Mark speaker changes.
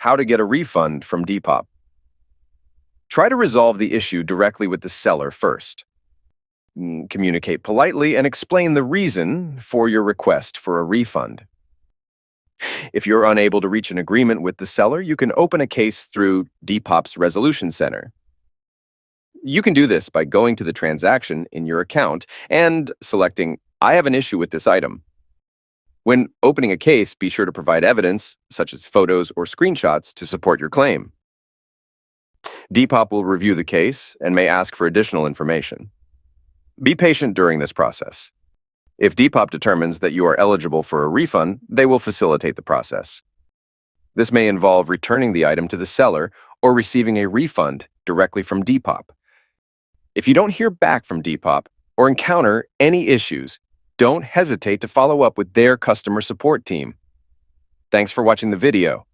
Speaker 1: How to get a refund from Depop. Try to resolve the issue directly with the seller first. Communicate politely and explain the reason for your request for a refund. If you're unable to reach an agreement with the seller, you can open a case through Depop's Resolution Center. You can do this by going to the transaction in your account and selecting, "I have an issue with this item." When opening a case, be sure to provide evidence, such as photos or screenshots, to support your claim. Depop will review the case and may ask for additional information. Be patient during this process. If Depop determines that you are eligible for a refund, they will facilitate the process. This may involve returning the item to the seller or receiving a refund directly from Depop. If you don't hear back from Depop or encounter any issues, don't hesitate to follow up with their customer support team. Thanks for watching the video.